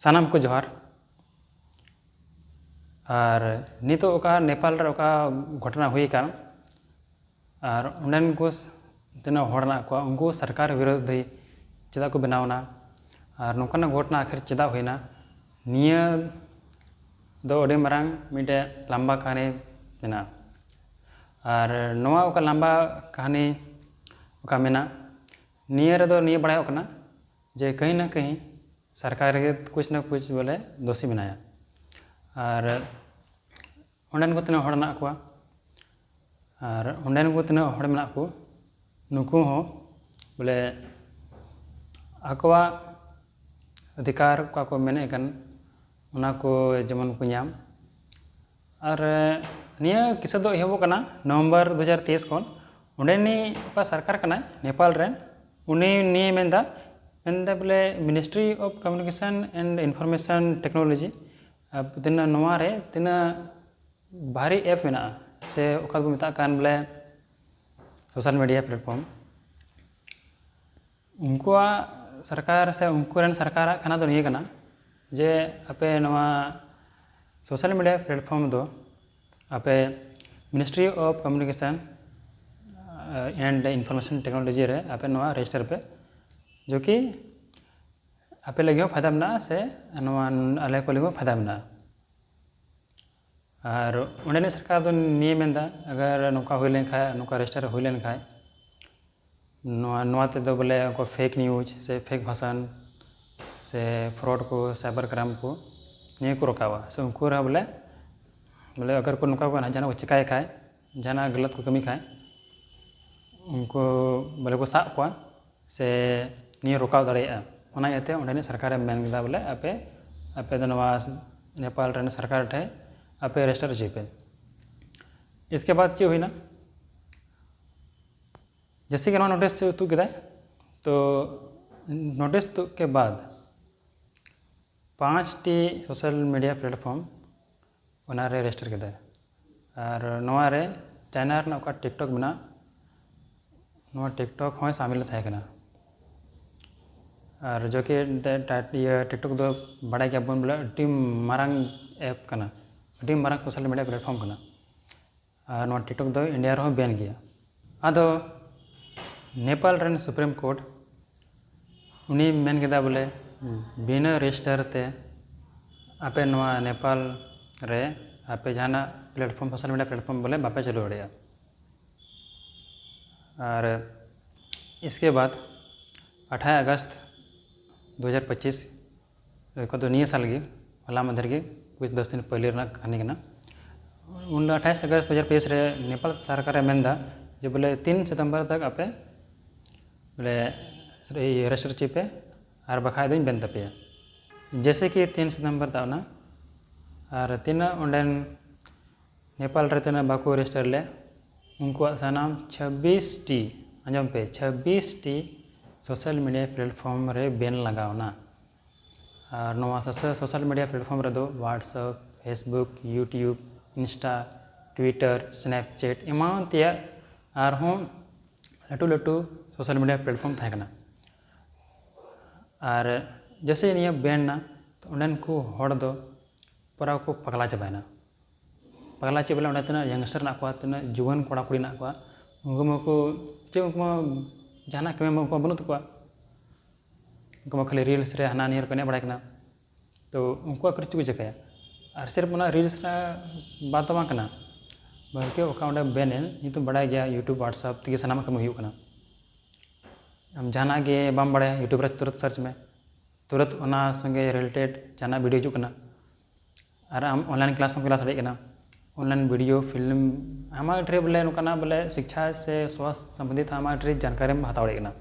सानाम को जोहार और नितो ओका नेपाल रे ओका घटना हुई कान और उन्हें को तना होड़ना को उनको सरकार विरोध चेदा को बनावना और नौकाना घटना आखिर चेदा हुईना निया दो अड़ी मरांग मिटे लंबा कहानी मेना और नोआ ओका लंबा कहानी ओका मेना निया रे दो निया बड़ा ओकना जे कहीं ना कहीं सरकार के कुछ ना कुछ बोले दोषी बनाया और उन्हें को तना होड़ना को और उन्हें को तना होड़ मेना को नुकु हो बोले आकवा अधिकार को मेने कन उना को जमन को नाम और निया किसा दो एहबो कना नवंबर 2023 खन उन्हें ओका सरकार कना नेपाल रे उन्हें निये मेंदा बोले ministry of communication and information technology तिना नोआ रे तिना भारी ऐप मेना से ओका को मेता कान बोले सोशल मीडिया प्लेटफॉर्म उनको सरकार से उनको रन सरकार खाना तो नहीं करना जे आपे नवा सोशल मीडिया प्लेटफॉर्म दो आपे ministry of communication and information technology रे आपे नवा रजिस्टर पे जो कि आपे लगे फायदा मना से नवा अले को लगे फायदा मना और उन्हें सरकार तो नियम मेंदा अगर नौका हुई लेन खाए नौका रजिस्टर हुई लेन खाए नवा तो बोले उनको फेक न्यूज से फेक भाषण से फ्रॉड को साइबर क्राइम को नहीं को रोकावा से उनको रहा बोले अगर को नुका को ना जाना वो चिकाए खाए जाना गलत को कमी खाए उनको बोले को साब को से नहीं रोकाव दाड़ेया ओना याते उन्हें सरकार मेन गदा बोले आपे आपे तो नवा नेपाल रे सरकार ठे आपे रजिस्टर जीपे इसके बाद चे हुई ना जैसे कि नोटिस तू किदा तो नोटिस तू के बाद 5टी सोशल मीडिया प्लेटफॉर्म उना रे रजिस्टर किदा और नोआ रे चाइना रे ओका टिकटॉक बना नोआ टिकटॉक होय शामिल था कना और जो कि टिकटॉक दो बड़ा क्या बोल बोले टीम मारंग ऐप कना team Marang social media platform कना और नोआ टिकटॉक दो इंडिया रे बैन गया आदो नेपाल रन सुप्रीम कोर्ट उन्हीं मेन केदा बोले बिना रजिस्टर ते आपे नवा नेपाल रे आपे जाना प्लेटफॉर्म सोशल मीडिया प्लेटफॉर्म बोले बापे चलो उड़ेया और इसके बाद 28 अगस्त 2025 को तो निये साल की हला मधर की कुछ 10 दिन पहले कहानी कना 28 अगस्त 2025 रे नेपाल सरकार मेंदा जो बोले 3 सितंबर तक आपे बोले रजिस्टर चिपे और बखाए दिन बेन तपे जैसे कि 3 सितंबर तावना और तीना उन्हें नेपाल रे तीना बाको रजिस्टर ले उनको सानाम 26टी अंजम पे 26टी सोशल मीडिया प्लेटफॉर्म रे बैन लगावना और नवा सोशल मीडिया प्लेटफॉर्म रे दो WhatsApp Facebook YouTube Insta Twitter Snapchat एमान तिया और हों लटू लटू सोशल मीडिया प्लेटफॉर्म था कना और जैसे निया बैन ना तो उन्हें को हड़ दो पूरा को पगला चबायना पगला चे बोले उन्हें तना यंगस्टर ना को तना जुवान कोड़ा कुड़ी ना को उनको चे उनको जाना कमे उनको बनो तो उनको खाली रील्स रे हना नियर पे बड़ा कना तो उनको कुछ को जगह और सिर्फ उना रील्स रा बात तो कना बल्कि ओका उन्हें बैन ये तो बड़ा गया यूट्यूब व्हाट्सएप तक सामान कम हुई कना हम जाना गे बम बड़ा यूट्यूब रे तुरंत सर्च में तुरंत ओना संगे रिलेटेड जाना वीडियो हिजू कना और हम ऑनलाइन क्लास हम क्लास दे कना ऑनलाइन वीडियो फिल्म हमारे ढेर बोले नोकाना बोले शिक्षा से स्वास्थ्य संबंधित हमारे ढेर जानकारी हम हताव कना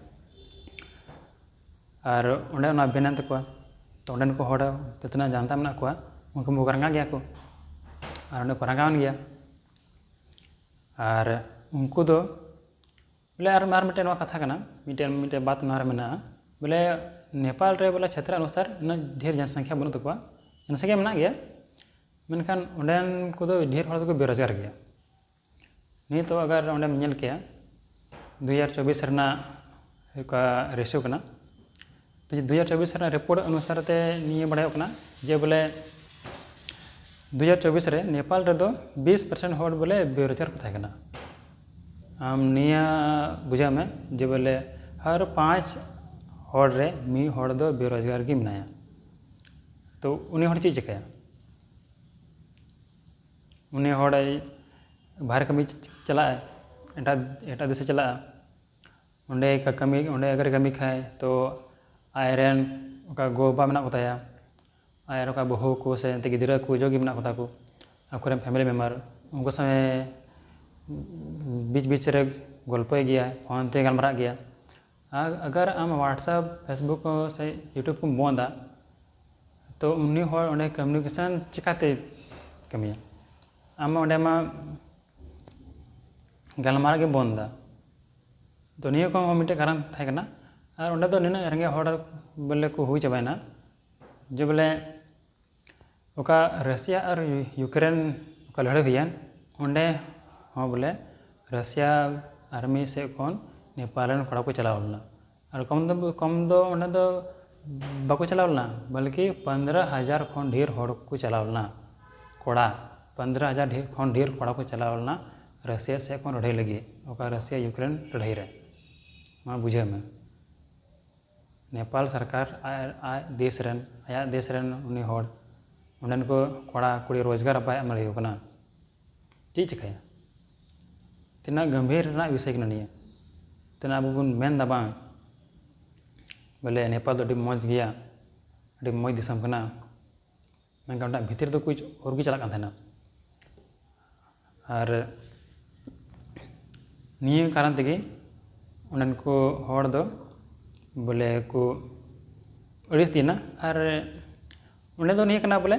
और उन्हें ओना बेन तक तो उन्हें को हड़ा तितना जानता मना को उनको मुख रंगा गया को और उन्हें को रंगावन गया और उनको दो बोले और मार मिटे कथा करना मिटे बात नार में बोले नेपाल रे बोले क्षेत्र अनुसार इन ढेर जनसंख्या बनू तक जनसंख्या में गया मेनखान उन्हें को ढेर हड़ को बेरोजगार गया नहीं तो अगर उन्हें नेल के 2024 रेना रेशियो कना तो 2024 रिपोर्ट अनुसार ते निये बड़ा होकना जे बोले 2024 रे नेपाल रे दो 20% हॉट बोले बेरोजगार को थाकना आम निया बुझा में जे बोले हर 5 हॉट रे मी हॉट दो बेरोजगार की मनाया तो उन्हें हॉट चीज चिकाया उन्हें हॉट बाहर कमी चला एटा देश चला उन्हें का कमी उन्हें अगर कमी खाए तो आयरन का गोबा में बताया आयर का बहू को से गिद्रा को जो गिमना कथा को आकुरे फैमिली मेम्बर उनको समय बीच बीच रे गल्पय गया फोन ते गलमरा गया अगर आम व्हाट्सएप फेसबुक से यूट्यूब को बंदा तो उन्हीं हर उन्हें कम्युनिकेशन चिकाते कमिया आम उन्हें मा गलमारा के बंदा तो नियो को मिट्टे कारण था करना और उन्हें तो निना रंगे हर बोले को हुई चाबाना जो बोले ओका रशिया और यूक्रेन का लड़ाई हुई उन्हें हाँ बोले रशिया आर्मी से कौन नेपाल कड़ा को चलावलना और कम दो उन्हें तो बाको चलावलना बल्कि 15,000 खन ढेर हड़ को चलावलना कड़ा 15,000 खन ढेर कड़ा को चलावलना रशिया से कौन लड़ाई लगी ओका रशिया यूक्रेन लड़ाई रे माँ बुझे में नेपाल सरकार देश रन आया देश रन उन्हीं हड़ उन्हें को कड़ा कुड़ी रोजगार बाय अमल होना चीज चिकाया तना गंभीर विषय कना निया तना अब बन मेन दा बांग बोले नेपाल तो मौज गया मौज दिसम कना मैं भीतर तो कुछ और भी चला था और निये कारण तेगे उन्हें को हड़ दो बोले को अड़िस दिना और उन्हें तो नहीं करना बोले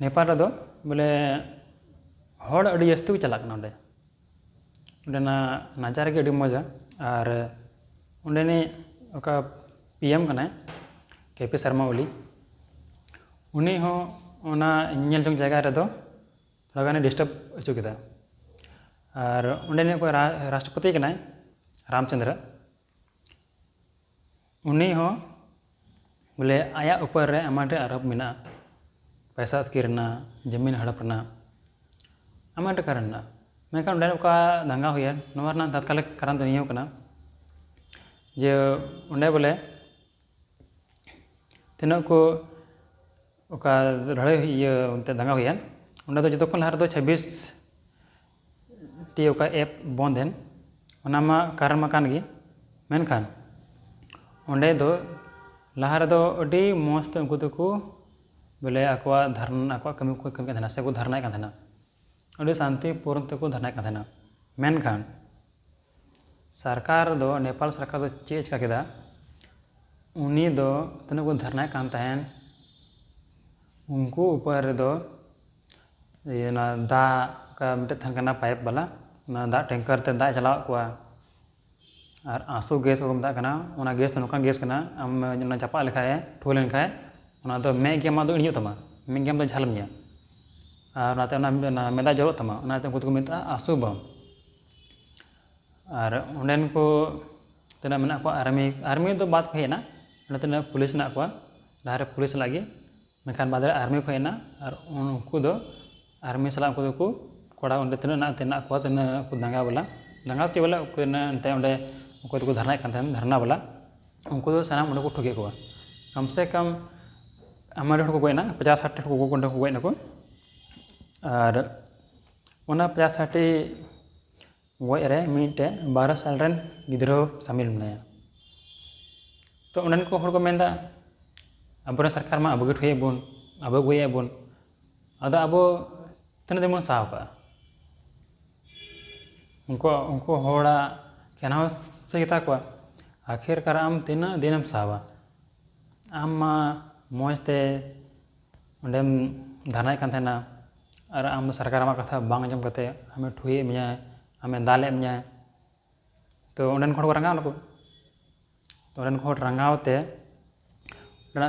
नेपाल दो बोले हड़ अड़ी जस्ती को चला उन्हें नजारा के मजा और उन्हें ओका पीएम कना केपी शर्मा ओली उन्हीं हो ओना नेल जोंग जगह रे दो थोड़ा गाने डिस्टर्ब अचु केदा और उन्हें को राष्ट्रपति कना रामचंद्र उन्हीं हो बोले आया ऊपर रे अमाटे आरोप मिना पैसा अतकीरना जमीन हड़पना अमाटे करना मेनखान उन्हें का दंगा हुआ नोरना तात्कालिक कारण तो नहीं होना जे उन्हें बोले तीनों को ओका लड़ाई ये दंगा हुआ उन्हें तो जो लहा 26 टी ओका ऐप बंद है ओनामा कारण मा कान गी मेनखान उन्हें दो लहा रे दो अडी मस्त उनको तो को बोले आकवा धरना आकवा कमी को कमी का से को धरना का था अड़ी शांतिपूर्ण तक धरना का था मेनखान सरकार दो नेपाल सरकार दो चेज का केदा उन्हीं दो तने को धरना कान तहन उनको ऊपर दो ये ना दा का मिटे थनकना पाइप वाला ना दा टैंकर ते दा चलाव को और आंसू गैस को मता कना ओना गैस तो नोका गैस कना आम ना चापा लेखाए ठोल लेखाए ओना तो मैं के मा दो इनियो तमा मैं के तो झालमिया और नाते ना मेदा जरो तमा ओनाते उनको तो मिता आंसू बम और उन्हें को तना मेना को आर्मी तो बात को हेना तना पुलिस ना को लहारे पुलिस लगी मेखान बाद आर्मी को हेना और उनको दो आर्मी सला उनको को कोड़ा उन्हें तना को तना को दंगा वाला दंगा चे वाला अंते उनको तो धरना धरना वाला उनको तो साना उन्हें को ठुके को कम से कम हमारे को गए ना 50-60 को गए ना को और उन्हें 50-60 गए रे मिटे 12 साल रन गिद्रो शामिल मनाया तो उन्हें को हर को मेंदा अब सरकार मा अब गए बन अब गए बन अदा अब तना दिन साव का उनको होड़ा कहना से गता को आखिर कार आम तीना दिनम सावा आम मा मौजते उन्हें धरना कान और आम सरकार मा कथा बांग आंजम कते हमें ठुए मिया हमें दाले मिया तो उन्हें को रंगाव को तो उन्हें को रंगावते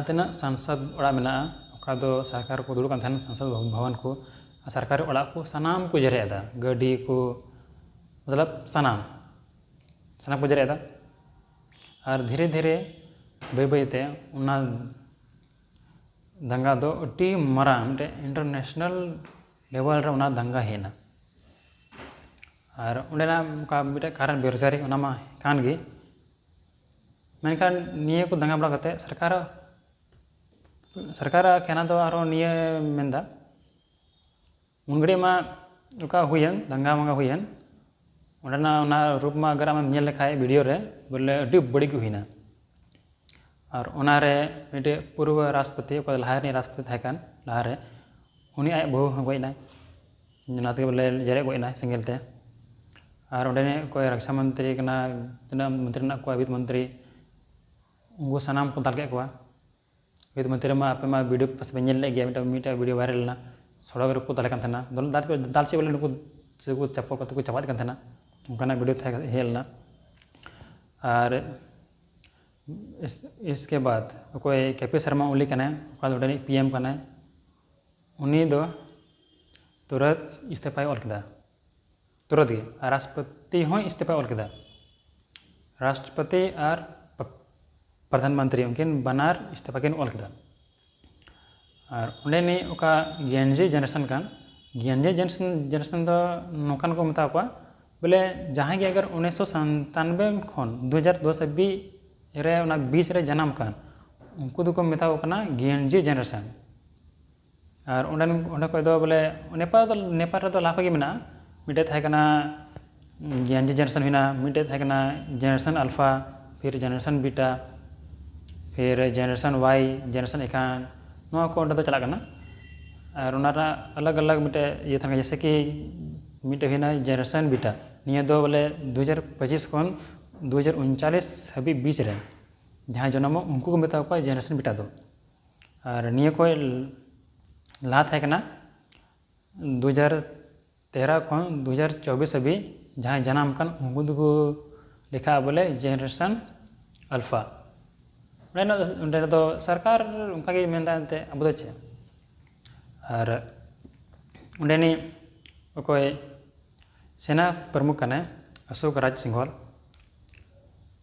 तना सांसद ओड़ा मेना ओका दो सरकार को दुड़ू कान सांसद भवन को सरकारी ओड़ा को सानाम को जरेदा गाड़ी को मतलब सानाम को जरेदा और धीरे धीरे ᱵᱟᱹᱭ ᱵᱟᱹᱭᱛᱮ ᱚᱱᱟ दंगा दो अति मारांग मिटे इंटरनेशनल लेवल रे उना दंगा हेना और उन्हें का मिटे कारण बेरोजगारी उना मा कान गे मेनखान निये को दंगा बड़ा कते सरकार कहना तो आरो निये मेंदा उनगड़े मा उका हुयन दंगा मंगा हुयन उना रूप में अगर आम नेल लेखाय वीडियो रे बोले अति बड़ी को हुईना और उनारे मिटे पूर्व राष्ट्रपति लहारे राष्ट्रपति थाकान लहारे उनी आय बहु गयना नाते बोले जरे गयना सिंगलते और उन्हें कोई रक्षा मंत्री कना तना मंत्री ना को वित्त मंत्री उनको सनाम को दाल के को वित्त मंत्री मा आपे मा वीडियो पास बेल ले गया मिटा वीडियो वायरल ना सड़क रे को दाल कान थाना दाल से बोले नुको से को चप्पो कत को चपात कान थाना उनका वीडियो था हेलना और इसके बाद कोई केपी शर्मा ओली कना पीएम कना उनी दो तुरंत इस्तीफा ऑल किया तुरंत गे राष्ट्रपति हों इस्तीफा ऑल किया राष्ट्रपति और प्रधानमंत्री उनकिन बनार इस्तीफा किन ऑल किया और उन्हें ने ओका गेंजी जनरेशन कान गेंजी जनरेशन दो नौकान को मता को बोले जहाँ की अगर 1997 खन 2010 अभी रे उना 20 रे जन्म कान उनको दुको मेता कना गेंजी जनरेशन और उन्हें कोई दो बोले नेपाल रे तो लाखों के मिना मिटे था कना गेंजी जनरेशन हुईना मिटे था कना जनरेशन अल्फा फिर जनरेशन बीटा फिर जनरेशन वाई जनरेशन एकान नवा को तो चला करना और उनारा अलग अलग मिटे ये था जैसे कि मिटे हुईना जनरेशन बीटा निये दो बोले 2025 खन 2039 हबी बीच रे जहाँ जन्म उनको को मेता जनरेशन बीटा दो और निये को ला था कना 2013 खन 2024 हबी जहाँ जन्म कान उनको को लिखा बोले जनरेशन अल्फा उन्हें तो सरकार उनका के मेनदा अंते अब तो चे और उन्हें ने कोई सेना प्रमुख कने अशोक राज सिंघल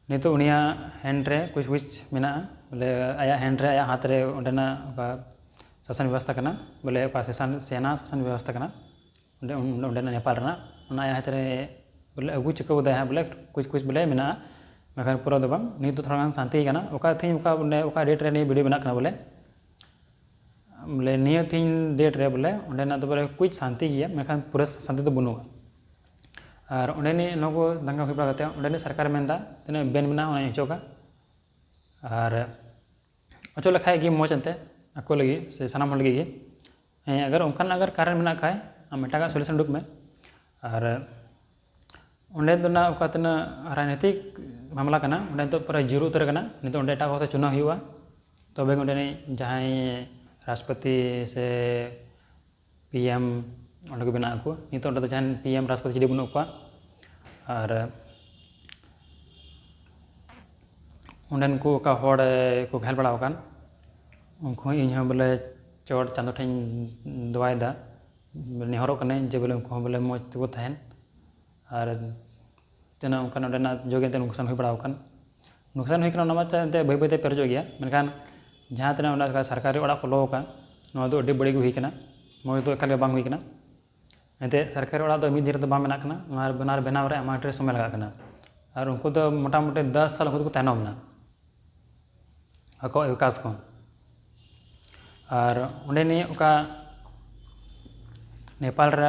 नितो उनिया हैंड रे कुछ मेना बोले आया हैंड रे आया हाथ रे उन्हें शासन व्यवस्था करना बोले सेना शासन व्यवस्था करना उन्हें नेपाल रना उन्हें आया हाथ रे बोले अगू चुका उदा बोले कुछ बोले मेना मेखान पूरा दो बांग नी तो थोड़ा शांति करना ओका थी ओका डेट रे नहीं वीडियो बना करना बोले निये थी डेट रे बोले उन्हें तो बोले कुछ शांति गया मेखान पूरा शांति तो बनुआ और उन्हें नको दंगा हुई पड़ा करते उन्हें सरकार मेनदा तीन बेन मेना अचोका और अचो लेखाय गे मौज अंते ako lagi se sanam hol lagi अगर उनकान अगर कारण मेना खाय आम एटागा सॉल्यूशन दुक में और उन्हें तो ना ओका तना राजनीतिक मामला करना उन्हें तो पूरा जीरो उतर करना नहीं तो उन्हें एटा को चुनाव हुआ तो बे उन्हें जहाँ राष्ट्रपति से पीएम उन्हें को बना को नहीं तो उन्हें जहाँ पीएम राष्ट्रपति जी बनो को और उन्हें को का होड़ को घायल बड़ा होकान उनको इन बोले चौड़ चांदो ठें दवायदा नेहरों कने जे बोले उनको बोले मौज तको तहन और तना उनका जोगे नुकसान हुई पड़ा नुकसान हुई ते भाई भाईते पेरजो गया मेनखान जहाँ तना सरकारी ओड़ा को लोका दो अड़ी बड़ी हुई मौज तो एकाल बांग हुई एंते सरकारी ओड़ा तो मिद दिन तो बांग मेना बनार बनाव रे आमा समय लगा और उनको तो मोटामुटी 10 साल उनको तैनमना ako विकास को और उन्हें नेपाल रे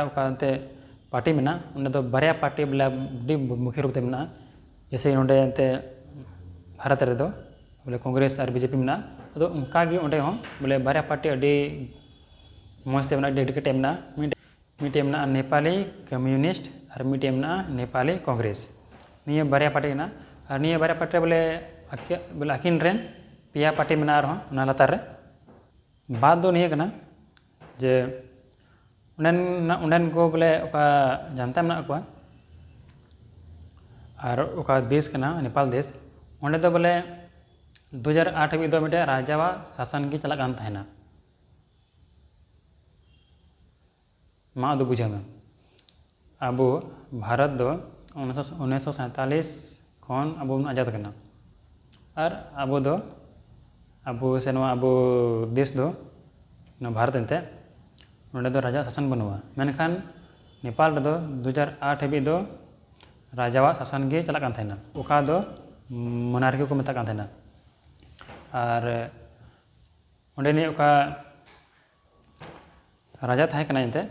पार्टी में उन्हें तो बारे पार्टी बोले मुख्य रूप से में जैसे नोडे भारत रे दो बोले कांग्रेस और बीजेपी में तो उनका उन्हें बोले बारे पार्टी अभी मजते डेडिकेट में मिटे में नेपाली कम्युनिस्ट और मिटे में नेपाली कांग्रेस निये बारे पार्टी में और निये बारे पार्टी बोले अकिन रेन पिया पार्टी में लातार रे बात दो नहीं करना जे उन्हें को बोले जनता में को और देश करना नेपाल देश उन्हें तो बोले 2008 हबी दो मिटे राजावा शासन की चला तहना मा दो बुझे में अब भारत दो 1947 खन अब आजाद करना और अबो से अबो देश दो भारत एंते नोडे दो राजा शासन बनूआ मेनखान नेपाल रेदो 2008 हाबी दो राजावा शासन गे चला कान थाइना ओका दो मोनार्की को मेता कान थाइना और ओंडेनी ओका राजा थाहे कना एंते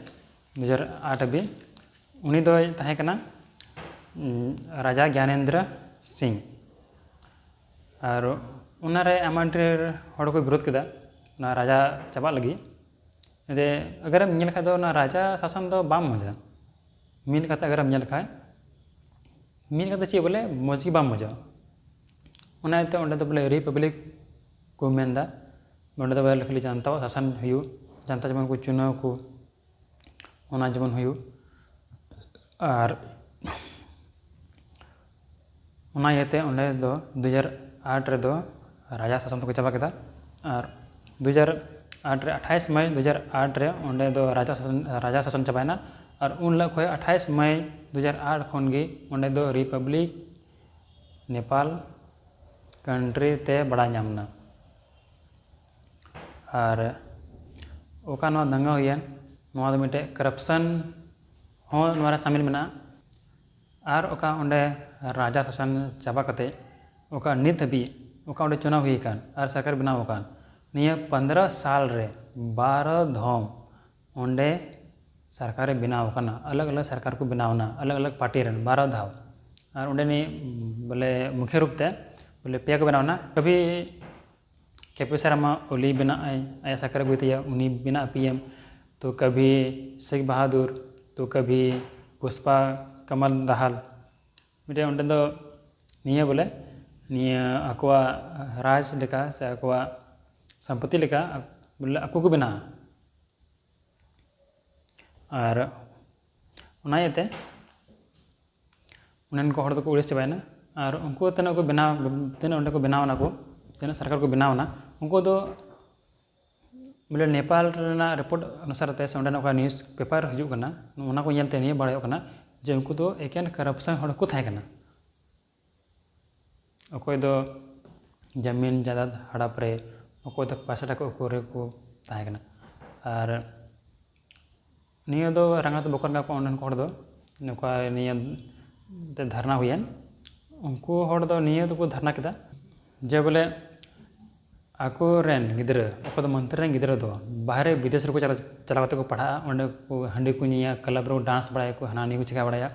2008 हाबी उनी दो थाहे कना राजा ज्ञानेंद्र सिंह और उनारे आमा ढेर हड़ को विरोध किया ना राजा चाबा लगी दे अगर नेल खाय दो ना राजा शासन दो बाम मजा मीन कथा अगर नेल खाय मीन कथा चे बोले मज की बाम मजा उनाते ओंडे दो बोले रिपब्लिक को मेनदा ओंडे दो बोले खाली जनता शासन हुयु जनता जमन को चुनाव को ओना जमन हुयु और ओना येते ओंडे दो 2008 रे दो राजा शासन तो चाबा केदा और 2008 रे 28 मई 2008 रे ओंडे दो राजा शासन चाबायना और उन लग खोय 28 मई 2008 खन गे ओंडे दो रिपब्लिक नेपाल कंट्री ते बड़ा नामना और ओका नवा दंगा हुयन नवा दो मिटे करप्शन हो नवा शामिल मेना और ओका ओंडे राजा शासन चाबा कते ओका नित हबी ओका ओंडे चुनाव हुई कान और सरकार बनाव कान निया 15 साल रे 12 धम ओंडे सरकार बनाव काना अलग अलग सरकार को बनावना अलग अलग पार्टी रन 12 धाव और ओंडे नि बोले मुख्य रूप ते बोले पेया को बनावना कभी केपी शर्मा ओली बना आया सरकार गुतिया उनी बिना पीएम तो कभी शेख बहादुर तो कभी पुष्पा कमल दाहाल मिटे ओंडे दो निया बोले निया अकवा राज लेका से अकवा संपत्ति लेका बोले अको को बना और उनायते उनन को हड़ को उड़िस चबायना और उनको तना को बनाव तना ओंडे को बनावना को तना सरकार को बनावना उनको दो बोले नेपाल रेना रिपोर्ट अनुसार ते से ओंडे का न्यूज़ पेपर हिजु कना ओना को नेलते निया बाड़ायो कना जे उनको दो एकेन करप्शन हड़ को थाय कना अकोय दो जमीन जायदाद हड़प रे अकोय दो पैसा टाका को थाय कना और निया दो रंगा तो बकर का ओंडन को हड़ दो नका निया धरना हुयन उनको हड़ दो निया तो को धरना केदा जे बोले आको रेन गिद्र अको दो मंत्री रेन गिद्र दो बाहर विदेश को चला को पढ़ा ओंडे को हंडी को निया क्लब रो डांस बड़ाया को हना नी को चिका बड़ाया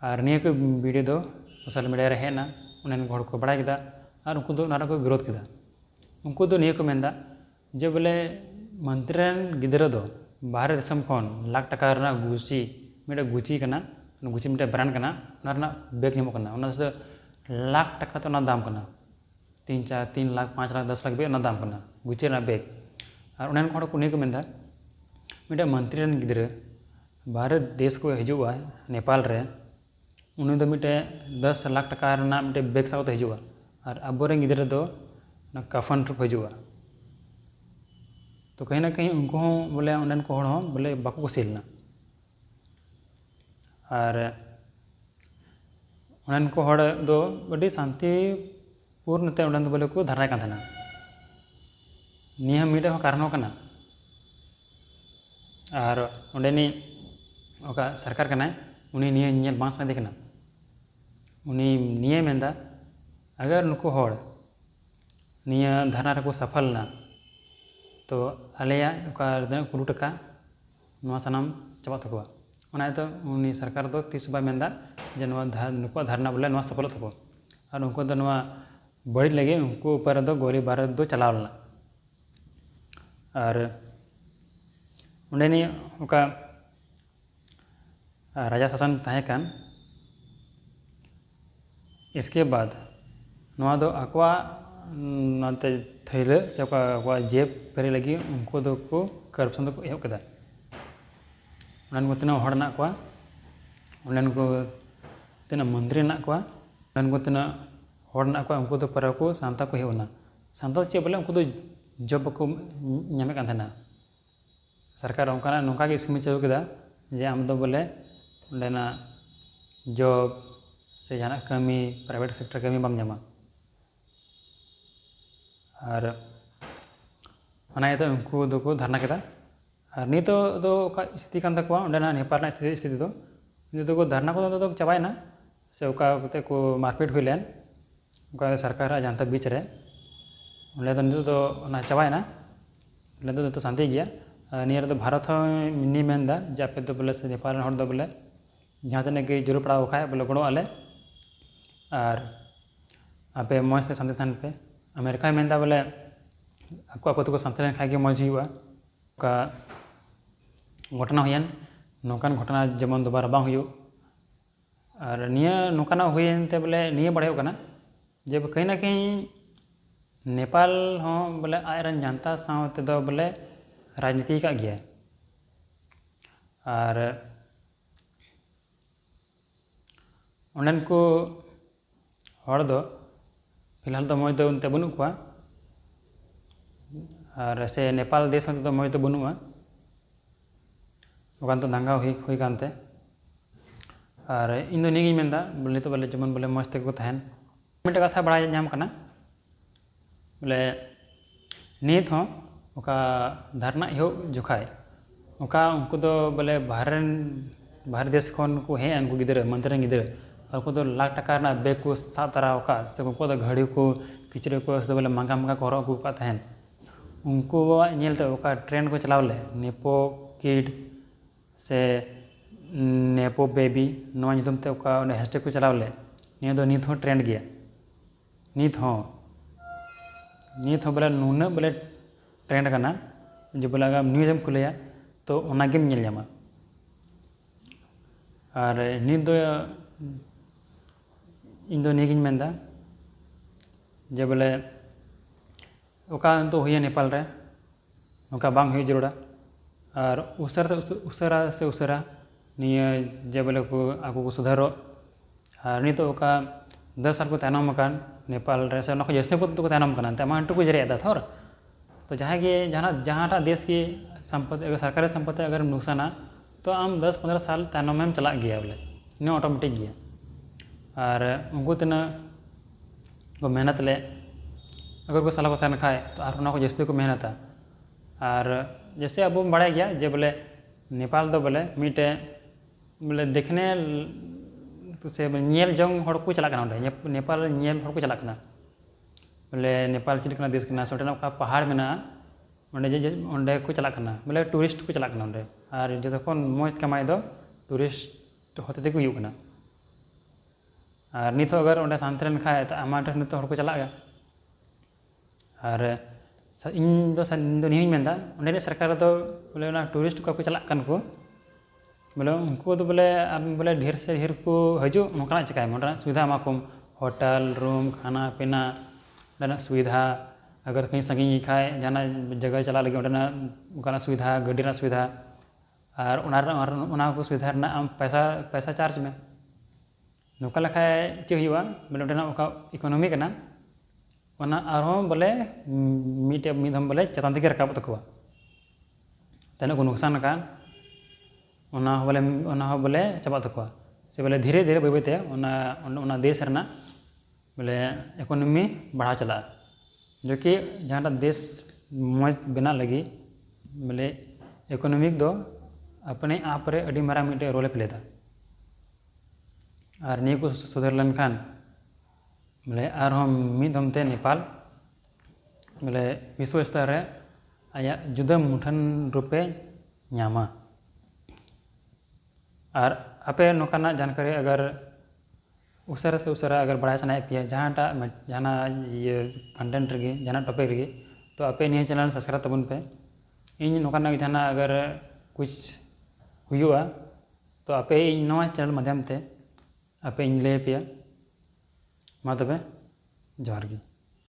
और निया को वीडियो दो सोशल मीडिया रे हेना उन्हें हड़ को बड़ा किया और उनको दो नारा को विरोध किया उनको दो निया को मेनदा जे बोले मंत्री रेन गिद्र दो बाहर दिसम खन लाख टका रना गुची मिटे गुची कना गुची मिटे ब्रांड कना ना बैग निमो कना उना से लाख टका तो ना दाम कना 3 लाख 5 लाख 10 लाख भी ना दाम कना गुची ना बैग और उन्हें हड़ को नहीं को मेनदा मिटे मंत्री रेन गिद्र बाहर देश को हिजुआ नेपाल रे उन्हें दो मिटे 10 लाख टका रना मिटे बैग साथ हिजुआ और अब गिद्र दो ना कफन रूप हिजुआ तो कहीं ना कहीं उनको बोले उन्हें को हड़ बोले बाको कुसीलना और उन्हें को हड़ दो बड़ी शांति पूर्ण ते उन्हें बोले को धरना कान थाना निया मिटे हो कारण कना और उन्हें ओका सरकार कना उनी निया नेल बांस ना देखना उनी निया मेंदा अगर नुको हड़ निया धरना रे को सफल ना तो आलेया ओका कुरु टका नवा सनाम चाबा तकवा ओना तो उनी सरकार दो 30 बाय मेंदा जे नवा नुको धरना बोले नवा सफल तको और उनको दो नवा बड़ी लगे उनको ऊपर दो गोली बारूद दो चलावलना और उन्हें नहीं ओका राजा शासन ताहे कान इसके बाद नवा दो अकवा नाते थैले से ओका जेब पेरे लगी उनको दो को करप्शन दो को एहब कदा उन्हें को तना हड़ ना को उन्हें को तना मंत्री ना को उन्हें को तना हड़ ना को उनको तो पर को सांता को हेवना सांता चे बोले उनको तो जॉब को नामे कान थाना सरकार उनका नौका के स्कीम चालू किया जे आम दो बोले उन्हें जॉब से जाना कमी प्राइवेट सेक्टर कमी बम जामा ᱟᱨ ᱚᱱᱟ ᱤᱭᱟᱹᱛᱮ ᱩᱱᱠᱩ ᱫᱚᱠᱚ ᱫᱷᱟᱨᱱᱟ ᱠᱮᱫᱟ ᱟᱨ ᱱᱤᱛᱚᱜ ᱫᱚ ᱚᱠᱟ ᱥथिᱛᱤ ᱠᱟᱱ ᱛᱟᱠᱚᱣᱟ ᱚᱸᱰᱮᱱᱟᱜ ᱱᱮᱯᱟᱞ ᱨᱮᱱᱟᱜ ᱥथिᱛᱤ ᱫᱚ ᱱᱤᱛᱚᱜ ᱫᱚ ᱫᱷᱟᱨᱱᱟ ᱠᱚᱫᱚ ᱫᱚ ᱪᱟᱵᱟᱭᱮᱱᱟ ᱥᱮ ᱚᱠᱟ ᱠᱟᱛᱮ ᱠᱚ ᱢᱟᱨᱯᱤᱴ ᱦᱩᱭ ᱞᱮᱱ ᱚᱠᱟ ᱥᱚᱨᱠᱟᱨᱟᱜ ᱡᱟᱱᱛᱟ ᱵᱤᱪ ᱨᱮ ᱚᱸᱰᱮ ᱫᱚ ᱱᱤᱛᱚᱜ ᱫᱚ ᱚᱱᱟ ᱪᱟᱵᱟᱭᱮᱱᱟ ᱚᱸᱰᱮ ᱫᱚ ᱡᱚᱛᱚ ᱥᱟᱱᱛᱤ ᱜᱮᱭᱟ ᱟᱨ ᱱᱤᱭᱟᱹ ᱨᱮᱫᱚ ᱵᱷᱟᱨᱚᱛ ᱦᱚᱸ ᱤᱧ ᱢᱮᱱᱫᱟ ᱡᱮ ᱟᱯᱮ ᱫᱚ ᱵᱚᱞᱮ ᱥᱮ ᱱᱮᱯᱟᱞ ᱨᱮᱱ ᱦᱚᱲ ᱫᱚ ᱵᱚᱞᱮ ᱡᱟᱦᱟᱸ ᱛᱤᱱᱟᱹᱜ ᱜᱮ ᱡᱟᱹᱨᱩᱲ ᱯᱟᱲᱟᱣ ᱠᱷᱟᱡ ᱵᱚᱞᱮ ᱜᱚᱲᱚᱜ ᱟᱞᱮ ᱟᱨ ᱟᱯᱮ ᱢᱚᱡᱽ ᱛᱮ ᱥᱟᱱᱛᱤ ᱛᱟᱦᱮᱱ ᱯᱮ ᱟᱢᱮᱨᱤᱠᱟᱭ ᱢᱮᱱᱫᱟ ᱵᱚᱞᱮ ᱟᱠᱚ ᱛᱮᱠᱚ ᱥᱟᱱᱛᱤ ᱞᱮᱱᱠᱷᱟᱡ ᱜᱮ ᱢᱚᱡᱽ ᱦᱩᱭᱩᱜᱼᱟ ᱚᱠᱟ ᱜᱷᱚᱴᱚᱱᱟ ᱦᱩᱭᱮᱱ ᱱᱚᱝᱠᱟᱱ ᱜᱷᱚᱴᱚᱱᱟ ᱡᱮᱢᱚᱱ ᱫᱚᱵᱟᱨᱟ ᱵᱟᱝ ᱦᱩᱭᱩᱜ ᱟᱨ ᱱᱤᱭᱟᱹ ᱱᱚᱝᱠᱟᱱᱟᱜ ᱦᱩᱭᱮᱱᱛᱮ ᱵᱚᱞᱮ ᱱᱤᱭᱟᱹ ᱵᱟᱲᱟᱭᱚᱜ ᱠᱟᱱᱟ ᱡᱮ ᱠᱟᱹᱦᱤ ᱱᱟ ᱠᱟᱹᱦᱤ ᱱᱮᱯᱟᱞ ᱦᱚᱸ ᱵᱚᱞᱮ ᱟᱡᱨᱮᱱ ᱡᱟᱱᱛᱟ ᱥᱟᱶ ᱛᱮᱫᱚ ᱵᱚᱞᱮ ᱨᱟᱡᱽᱱᱤᱛᱤ ᱟᱠᱟᱫ ᱜᱮᱭᱟ ᱟᱨ ᱚᱸᱰᱮᱱ ᱠᱚ ᱦᱚᱲ ᱫᱚ ᱯᱷᱤᱞᱦᱟᱞ ᱫᱚ ᱢᱚᱡᱽ ᱫᱚ ᱮᱱᱛᱮ ᱵᱟᱹᱱᱩᱜ ᱠᱚᱣᱟ ᱟᱨ ᱥᱮ ᱱᱮᱯᱟᱞ ᱫᱮᱥ ᱦᱚᱸ ᱫᱚ ᱢᱚᱡᱽ ᱫᱚ ᱵᱟᱹᱱᱩᱜᱼᱟ ᱚᱠᱟᱱ ᱫᱚ ᱫᱟᱝᱜᱟ ᱦᱩᱭ ᱠᱟᱱᱛᱮ ᱟᱨ ᱤᱧ ᱫᱚ ᱱᱤᱭᱟᱹᱜᱤᱧ ᱢᱮᱱᱫᱟ ᱵᱚᱞᱮ ᱱᱤᱛᱚᱜ ᱵᱚᱞᱮ ᱡᱮᱢᱚᱱ ᱵᱚᱞᱮ ᱢᱚᱡᱽ ᱛᱮᱠᱚ ᱛᱟᱦᱮᱱ ᱢᱤᱫᱴᱮᱱ ᱠᱟᱛᱷᱟ ᱵᱟᱲᱟᱭ ᱧᱟᱢ ᱠᱟᱱᱟ ᱵᱚᱞᱮ ᱱᱤᱛ ᱦᱚᱸ ᱚᱠᱟ ᱫᱷᱟᱨᱱᱟ ᱮᱦᱚᱵ ᱡᱚᱠᱷᱟᱡ ᱚᱠᱟ ᱩᱱᱠᱩ ᱫᱚ ᱵᱚᱞᱮ ᱵᱟᱦᱨᱮ ᱫᱮᱥ ᱠᱷᱚᱱ ᱠᱚ ᱦᱮᱡ ᱮᱱ ᱩᱱᱠᱩ ᱜᱤᱫᱽᱨᱟᱹ ᱢᱚᱱᱛᱨᱤ ᱨᱮᱱ ᱜᱤᱫᱽᱨᱟᱹ ᱩᱱᱠᱩ ᱫᱚ ᱞᱟᱠᱷ ᱴᱟᱠᱟ ᱨᱮᱱᱟᱜ ᱵᱮᱜᱽ ᱠᱚ ᱥᱟᱵ ᱛᱟᱨᱟ ᱟᱠᱟᱫ ᱥᱮ ᱩᱱᱠᱩ ᱫᱚ ᱜᱷᱟᱹᱲᱤ ko ᱠᱤᱪᱨᱤᱡ ko ᱥᱮ ᱵᱚᱞᱮ ᱢᱟᱸᱜᱟ ᱠᱚ ᱦᱚᱨᱚᱜ ᱟᱹᱜᱩ ᱟᱠᱟᱫ ᱛᱟᱦᱮᱱ ᱩᱱᱠᱩᱣᱟᱜ ᱧᱮᱞᱛᱮ ᱚᱠᱟ ᱴᱨᱮᱱᱰ ᱠᱚ ᱪᱟᱞᱟᱣ ᱞᱮᱫ ᱱᱮᱯᱳ ᱠᱤᱰ ᱥᱮ ᱱᱮᱯᱳ ᱵᱮᱵᱤ ᱱᱚᱣᱟ ᱧᱩᱛᱩᱢ te ᱚᱠᱟ ᱚᱸᱰᱮ ᱦᱮᱥᱴᱮᱜ ᱠᱚ ᱪᱟᱞᱟᱣ ᱞᱮᱫ ᱱᱤᱭᱟᱹ ᱫᱚ ᱱᱤᱛ ᱦᱚᱸ ᱴᱨᱮᱱᱰ ᱜᱮᱭᱟ ᱱᱤᱛ ᱦᱚᱸ ᱵᱚᱞᱮ ᱱᱩᱱᱟᱹᱜ ᱵᱚᱞᱮ ᱴᱨᱮᱱᱰ ᱠᱟᱱᱟ ᱡᱮ ᱵᱚᱞᱮ ᱟᱜᱟᱢ ᱱᱤᱭᱩᱡᱽ ᱮᱢ ᱠᱷᱩᱞᱟᱹᱭᱟ ᱛᱚ ᱚᱱᱟᱜᱮᱢ ᱧᱮᱞ ᱧᱟᱢᱟ ᱟᱨ ᱱᱤᱛ ᱫᱚ ᱤᱧ ᱫᱚ ᱱᱤᱭᱟᱹᱜᱤᱧ ᱢᱮᱱᱫᱟ ᱡᱮ ᱵᱚᱞᱮ ᱚᱠᱟ ᱱᱤᱛᱚᱜ ᱦᱩᱭᱮᱱ ᱱᱮᱯᱟᱞ ᱨᱮ ᱱᱚᱝᱠᱟ ᱵᱟᱝ ᱦᱩᱭᱩᱜ ᱡᱟᱹᱨᱩᱲᱟ ᱟᱨ ᱩᱥᱟᱹᱨᱟ ᱱᱤᱭᱟᱹ ᱡᱮ ᱵᱚᱞᱮ ᱠᱚ ᱟᱠᱚ ᱠᱚ ᱥᱩᱫᱷᱟᱹᱨᱚᱜ ᱟᱨ ᱱᱤᱛᱚᱜ ᱚᱠᱟ 10 साल को तायनम आकान नेपाल रे से उनको जैसे को तायनम करना ते मा टुकु जरे दा थोर तो जहाँ के जहाँ देश की संपत्ति अगर सरकारी संपत्ति अगर नुकसाना तो आम 10-15 साल तायनम में चला गया बोले इन ऑटोमेटिक गया और उनको तना को मेहनत ले अगर कोई साल को तायन खाए तो और उनको जैसे को मेहनता और जैसे अब बढ़ाया गया जे बोले नेपाल दो बोले मीटे बोले देखने से नेल जंग हड़ को चला नेपाल नेल हड़ को चला बोले नेपाल चलना देश करना सोटेना का पहाड़ में ओंडे को चला बोले टूरिस्ट को चला ओंडे और जो खन मज कमाई दो टूरिस्ट होते ते को हुई करना और नित अगर ओंडे शांति लेन खाए तो आमा ठेन नित हड़ को चला और इन दो निहिं मेंदा ओंडे सरकार दो बोले ना टूरिस्ट को चला को बोले उनको तो बोले ढेर से ढेर को हजू नौका चिकाय मोटा सुविधा एमाकुम होटल रूम खाना पीना सुविधा अगर कहीं संगी खाए जहाँ जगह चला लगे उनका सुविधा गाड़ी सुविधा और सुविधा आम पैसा चार्ज में नौका लेखाय चे हुआ बोले इकोनॉमी करना बोले मिदम बोले चेतन तक रकाब तकवा तेना को नुकसान का बोले चाबा तकवा से बोले धीरे धीरे बैते देश बोले इकोनॉमी बढ़ा चला जो कि जहाँ देश मज बना लगी बोले इकोनॉमिक दो अपने आप रे अड़ी मारा मिटे रोले प्लेता और निये को सुधर लेन खान बोले मिदमते नेपाल बोले विश्व स्तर रे आया जुदा मुठन रूपे नामा और आपे नौकाना जानकारी अगर उसारा से उसारा अगर बढ़ाई सनाए पे जहाँ ये कंटेंट रही जहाँ टॉपिक रही तो आपे निये चैनल सब्सक्राइब तबन पे इन नौकाना जहाँ अगर कुछ हुआ तो आपे इन नवा चैनल माध्यम ते आपे इन ले पे मा तबे जोहार गी।